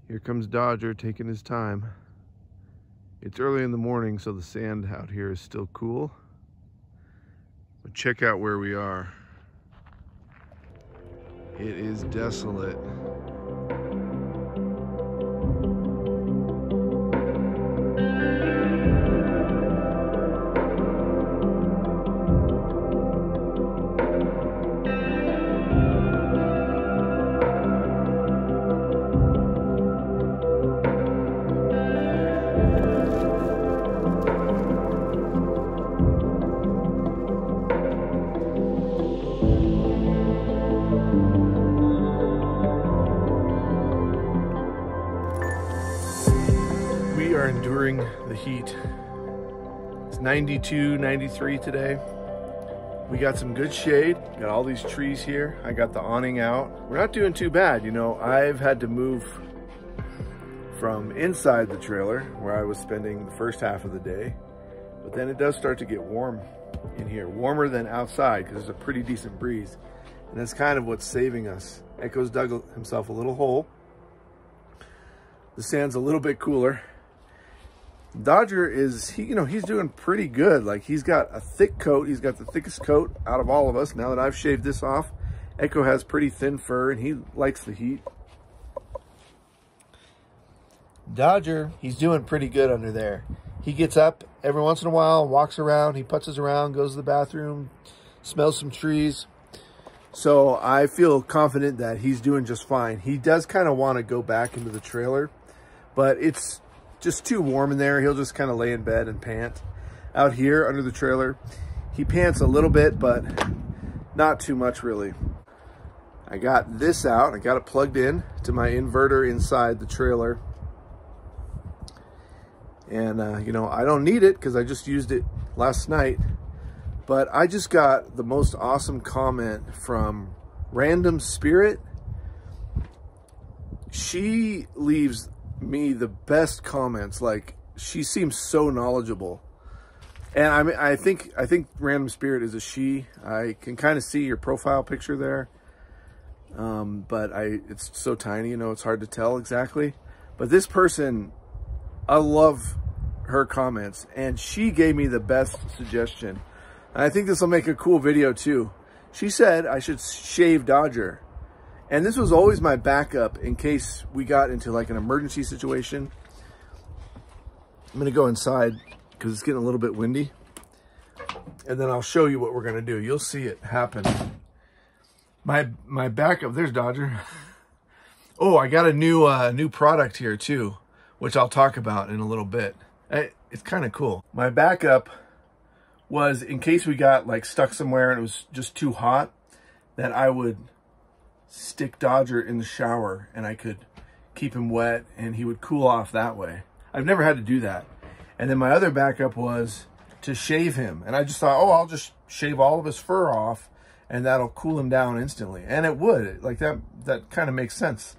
Here comes Dodger taking his time. It's early in the morning, so the sand out here is still cool. But check out where we are. It is desolate. We are enduring the heat. It's 92, 93 today. We got some good shade. Got all these trees here. I got the awning out. We're not doing too bad. You know, I've had to move from inside the trailer where I was spending the first half of the day. But then it does start to get warm in here. Warmer than outside because there's a pretty decent breeze. And that's kind of what's saving us. Echo's dug himself a little hole. The sand's a little bit cooler. Dodger is, he's doing pretty good. Like, he's got a thick coat. He's got the thickest coat out of all of us. Now that I've shaved this off, Echo has pretty thin fur and he likes the heat. Dodger, he's doing pretty good under there. He gets up every once in a while, walks around, he putzes around, goes to the bathroom, smells some trees. So I feel confident that he's doing just fine. He does kind of want to go back into the trailer, but it's just too warm in there. He'll just kind of lay in bed and pant. Out here under the trailer, he pants a little bit, but not too much really. I got this out. I got it plugged in to my inverter inside the trailer. And, I don't need it because I just used it last night. But I just got the most awesome comment from Random Spirit. She leaves me the best comments. Like, she seems so knowledgeable. And I think Random Spirit is a she. I can kind of see your profile picture there. But it's so tiny, it's hard to tell exactly. But this person, I love her comments, and she gave me the best suggestion. And I think this will make a cool video too. She said I should shave Dodger. And this was always my backup in case we got into like an emergency situation. I'm gonna go inside because it's getting a little bit windy. And then I'll show you what we're gonna do. You'll see it happen. My backup, there's Dodger. Oh, I got a new product here too, which I'll talk about in a little bit. It's kind of cool. My backup was in case we got like stuck somewhere and it was just too hot, that I would stick Dodger in the shower and I could keep him wet and he would cool off that way. I've never had to do that. And then my other backup was to shave him. And I just thought, oh, I'll just shave all of his fur off and that'll cool him down instantly. And it would. Like that kind of makes sense.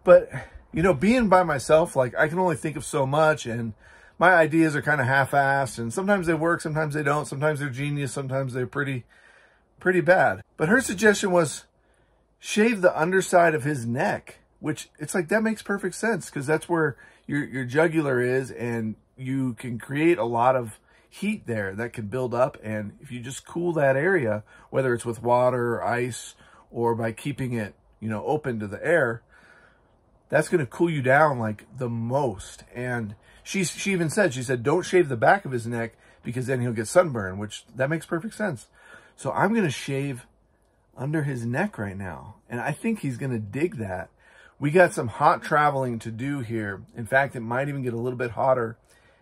But, being by myself, like I can only think of so much, and my ideas are kind of half-assed, and sometimes they work, sometimes they don't. Sometimes they're genius, sometimes they're pretty bad. But her suggestion was shave the underside of his neck, which it's like, that makes perfect sense because that's where your jugular is, and you can create a lot of heat there that can build up. And if you just cool that area, whether it's with water or ice or by keeping it, open to the air, that's going to cool you down like the most. And she even said, don't shave the back of his neck because then he'll get sunburn, which that makes perfect sense. So I'm going to shave under his neck right now. And I think he's going to dig that. We got some hot traveling to do here. In fact, it might even get a little bit hotter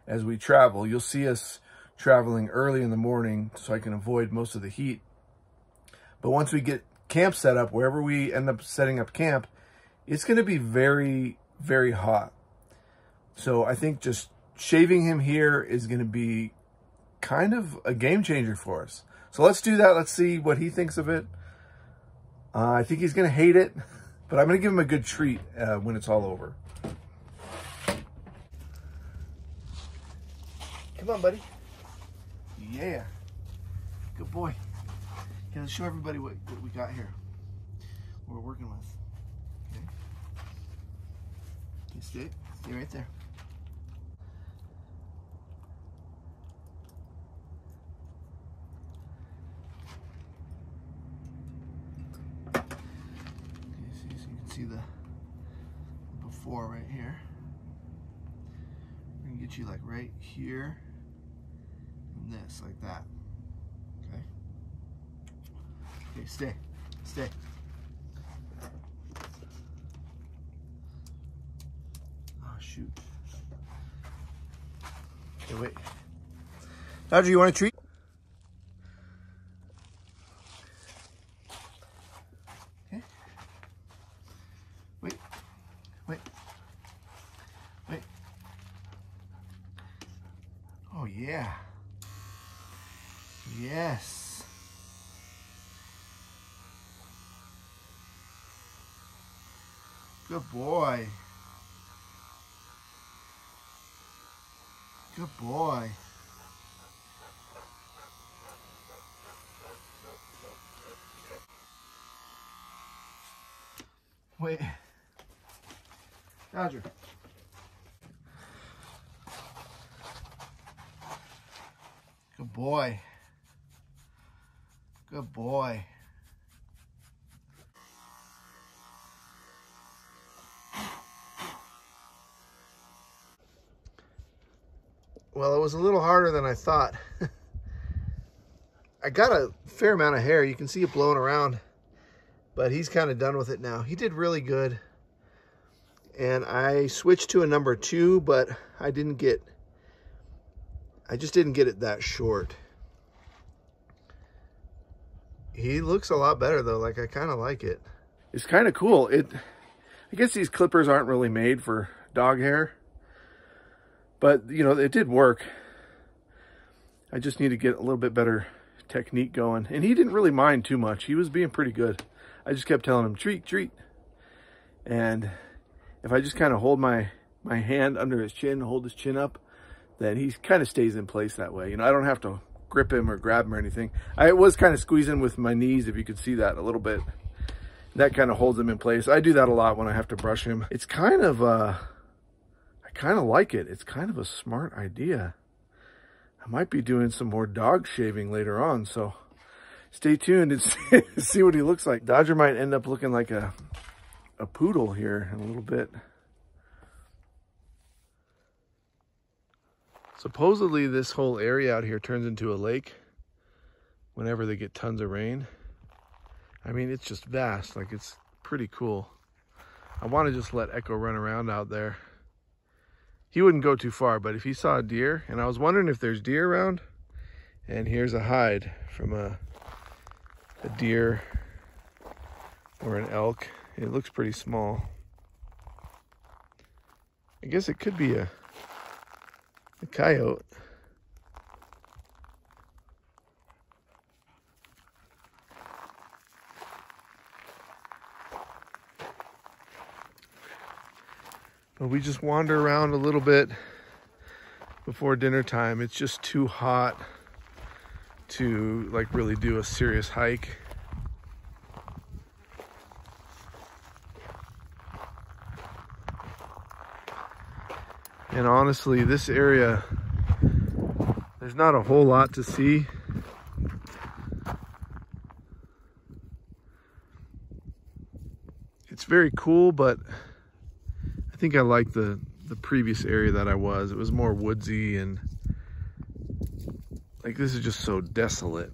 as we travel. You'll see us traveling early in the morning so I can avoid most of the heat. But once we get camp set up, wherever we end up setting up camp, it's going to be very, very hot. So I think just shaving him here is going to be kind of a game changer for us. So let's do that. Let's see what he thinks of it. I think he's going to hate it, but I'm going to give him a good treat when it's all over. Come on, buddy. Yeah. Good boy. Okay, let's show everybody what we got here. What we're working with. Okay. Stay right there. Okay, so you can see the before right here. We're gonna get you like right here and this, like that. Okay. Okay, stay. Stay. Oh shoot. Okay, wait. Dodger, you want a treat? Okay. Wait. Wait. Wait. Oh yeah. Yes. Good boy. Good boy. Wait. Dodger. Good boy. Good boy. Well, it was a little harder than I thought. I got a fair amount of hair. You can see it blowing around, but he's kind of done with it now. He did really good. And I switched to a number 2, but I just didn't get it that short. He looks a lot better though. Like, I kind of like it. It's kind of cool. I guess these clippers aren't really made for dog hair, but you know, it did work. I just need to get a little bit better technique going. And he didn't really mind too much. He was being pretty good. I just kept telling him, treat, treat. And if I just kind of hold my hand under his chin, hold his chin up, then he kind of stays in place that way. You know, I don't have to grip him or grab him or anything. I was kind of squeezing with my knees, if you could see that a little bit. That kind of holds him in place. I do that a lot when I have to brush him. It's kind of, I kind of like it. It's kind of a smart idea. I might be doing some more dog shaving later on, so stay tuned and see what he looks like. Dodger might end up looking like a poodle here in a little bit. Supposedly this whole area out here turns into a lake whenever they get tons of rain. I mean, it's just vast. Like, it's pretty cool. I want to just let Echo run around out there. He wouldn't go too far, but if he saw a deer, and I was wondering if there's deer around, and here's a hide from a deer or an elk. It looks pretty small. I guess it could be a coyote. But we just wander around a little bit before dinner time. It's just too hot to like really do a serious hike. And honestly, this area, there's not a whole lot to see. It's very cool, but I think I like the previous area that I was. It was more woodsy, and like, this is just so desolate.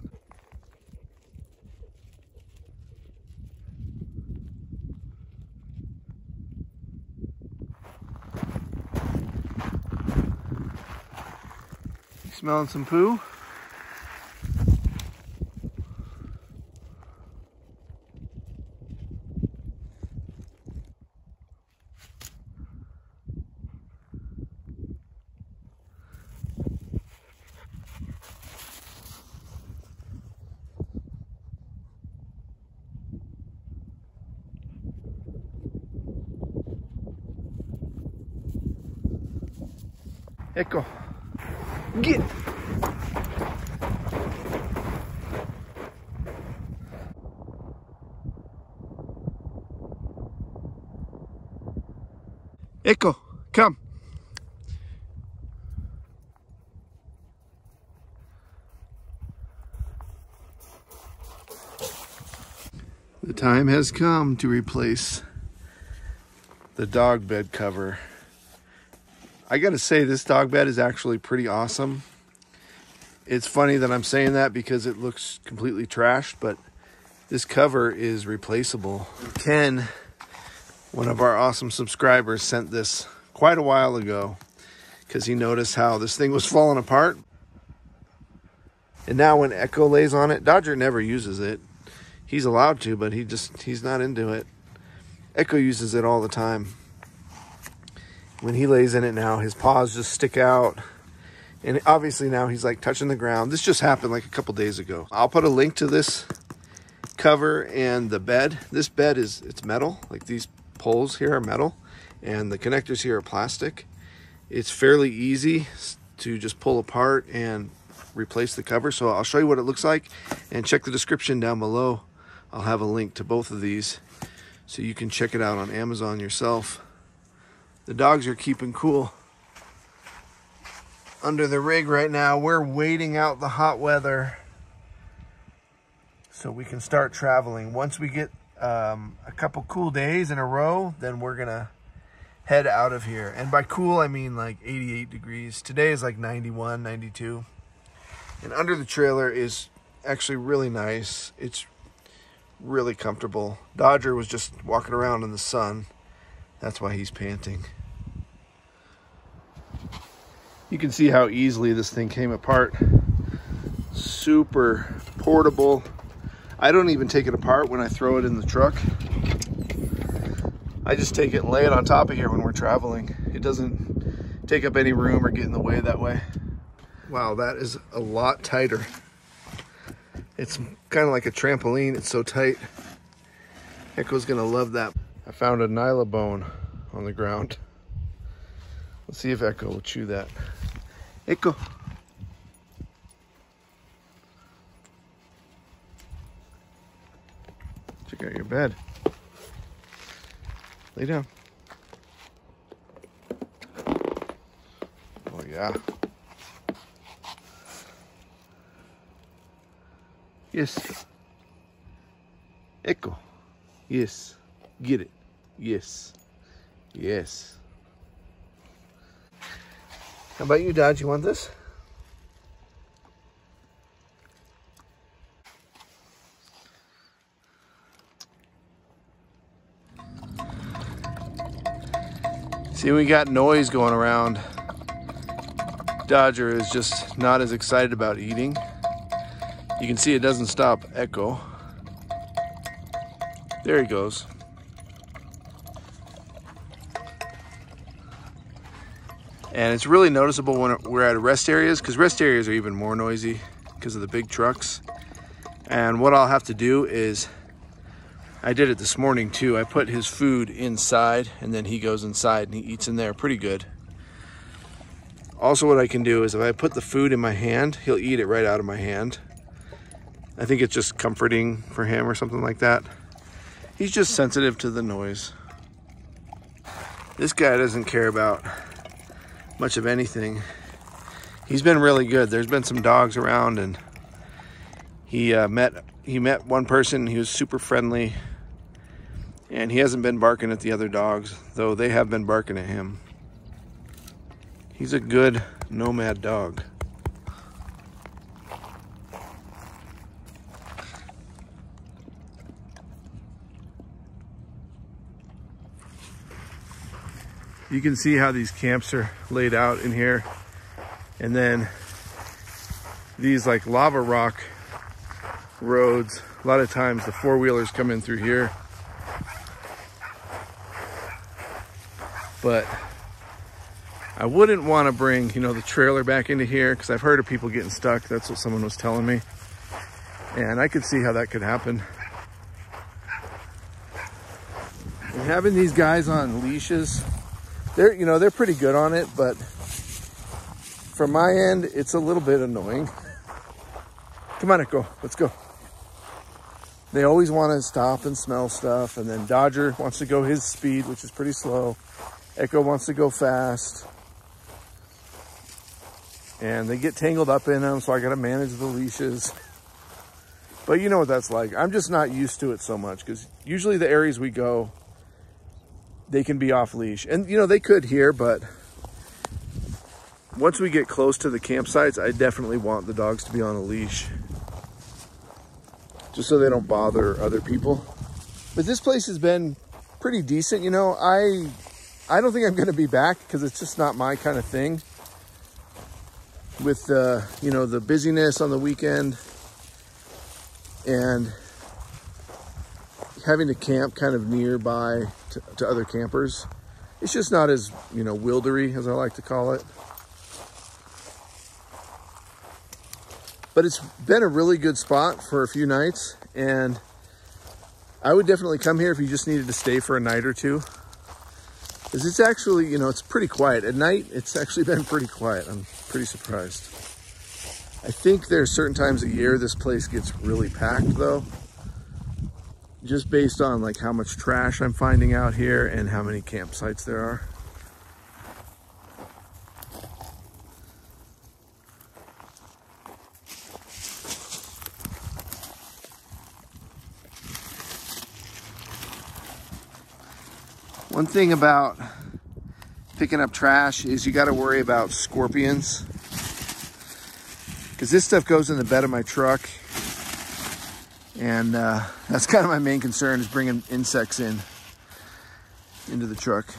You smelling some poo? Echo, get! Echo. Come. The time has come to replace the dog bed cover. I gotta say, this dog bed is actually pretty awesome. It's funny that I'm saying that because it looks completely trashed, but this cover is replaceable. Ken, one of our awesome subscribers, sent this quite a while ago because he noticed how this thing was falling apart. And now when Echo lays on it, Dodger never uses it. He's allowed to, but he's not into it. Echo uses it all the time. When he lays in it now, his paws just stick out. And obviously now he's like touching the ground. This just happened like a couple days ago. I'll put a link to this cover and the bed. This bed it's metal. Like these poles here are metal and the connectors here are plastic. It's fairly easy to just pull apart and replace the cover. So I'll show you what it looks like, and check the description down below. I'll have a link to both of these so you can check it out on Amazon yourself. The dogs are keeping cool under the rig right now. We're waiting out the hot weather so we can start traveling. Once we get a couple cool days in a row, then we're gonna head out of here. And by cool, I mean like 88 degrees. Today is like 91, 92. And under the trailer is actually really nice. It's really comfortable. Dodger was just walking around in the sun. That's why he's panting. You can see how easily this thing came apart. Super portable. I don't even take it apart when I throw it in the truck. I just take it and lay it on top of here when we're traveling. It doesn't take up any room or get in the way that way. Wow, that is a lot tighter. It's kind of like a trampoline. It's so tight. Echo's gonna love that. I found a nyla bone on the ground. Let's see if Echo will chew that. Echo. Check out your bed. Lay down. Oh yeah. Yes. Echo. Yes. Get it. Yes. Yes. How about you, Dodge? You want this? See, we got noise going around. Dodger is just not as excited about eating. You can see it doesn't stop Echo. There he goes. And it's really noticeable when we're at rest areas, because rest areas are even more noisy because of the big trucks. And what I'll have to do is, I did it this morning too, I put his food inside and then he goes inside and he eats in there pretty good. Also what I can do is if I put the food in my hand, he'll eat it right out of my hand. I think it's just comforting for him or something like that. He's just sensitive to the noise. This guy doesn't care about much of anything. He's been really good. There's been some dogs around and he met one person. He was super friendly and he hasn't been barking at the other dogs, though they have been barking at him. He's a good nomad dog. You can see how these camps are laid out in here. And then these like lava rock roads, a lot of times the four-wheelers come in through here. But I wouldn't want to bring, you know, the trailer back into here because I've heard of people getting stuck. That's what someone was telling me. And I could see how that could happen. And having these guys on leashes, they're pretty good on it, but from my end, it's a little bit annoying. Come on, Echo, let's go. They always want to stop and smell stuff, and then Dodger wants to go his speed, which is pretty slow. Echo wants to go fast. And they get tangled up in them, so I got to manage the leashes. But you know what that's like. I'm just not used to it so much, because usually the areas we go, they can be off leash. And you know, they could here, but once we get close to the campsites, I definitely want the dogs to be on a leash, just so they don't bother other people. But this place has been pretty decent. You know, I don't think I'm going to be back, because it's just not my kind of thing. With the, you know, the busyness on the weekend and having to camp kind of nearby to other campers, it's just not as, you know, wildery, as I like to call it. But it's been a really good spot for a few nights, and I would definitely come here if you just needed to stay for a night or two. Because it's actually, you know, it's pretty quiet. At night, it's actually been pretty quiet. I'm pretty surprised. I think there's certain times a year this place gets really packed, though. Just based on like how much trash I'm finding out here and how many campsites there are. One thing about picking up trash is you got to worry about scorpions, because this stuff goes in the bed of my truck, and that's kind of my main concern, is bringing insects into the truck.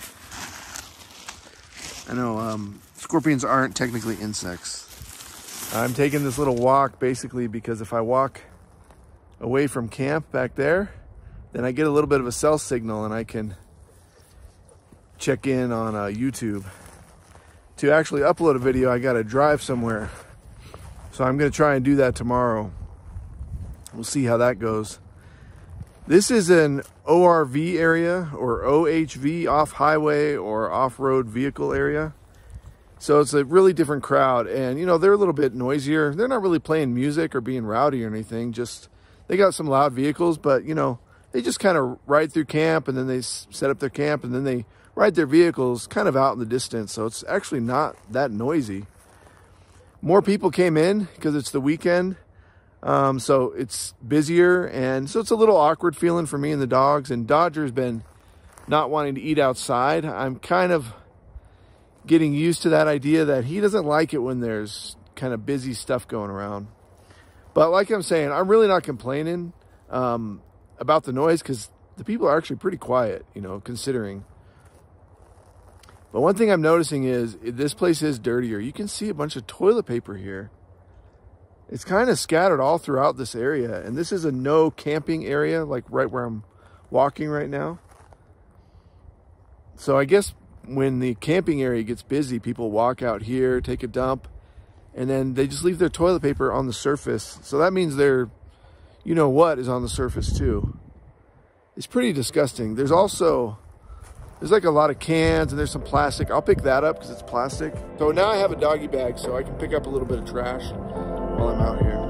I know scorpions aren't technically insects. I'm taking this little walk basically because if I walk away from camp back there, then I get a little bit of a cell signal and I can check in on YouTube. To actually upload a video, I gotta drive somewhere. So I'm gonna try and do that tomorrow. We'll see how that goes. This is an ORV area, or OHV, off-highway or off-road vehicle area. So it's a really different crowd, and you know, they're a little bit noisier. They're not really playing music or being rowdy or anything, just they got some loud vehicles, but you know, they just kind of ride through camp, and then they set up their camp, and then they ride their vehicles kind of out in the distance. So it's actually not that noisy. More people came in because it's the weekend. So it's busier, and so it's a little awkward feeling for me and the dogs. And Dodger's been not wanting to eat outside. I'm kind of getting used to that idea that he doesn't like it when there's kind of busy stuff going around. But like I'm saying, I'm really not complaining about the noise, because the people are actually pretty quiet, you know, considering. But one thing I'm noticing is this place is dirtier. You can see a bunch of toilet paper here. It's kind of scattered all throughout this area. And this is a no camping area, like right where I'm walking right now. So I guess when the camping area gets busy, people walk out here, take a dump, and then they just leave their toilet paper on the surface. So that means their, you know what, is on the surface too. It's pretty disgusting. There's like a lot of cans, and there's some plastic. I'll pick that up because it's plastic. So now I have a doggy bag, so I can pick up a little bit of trash while I'm out here.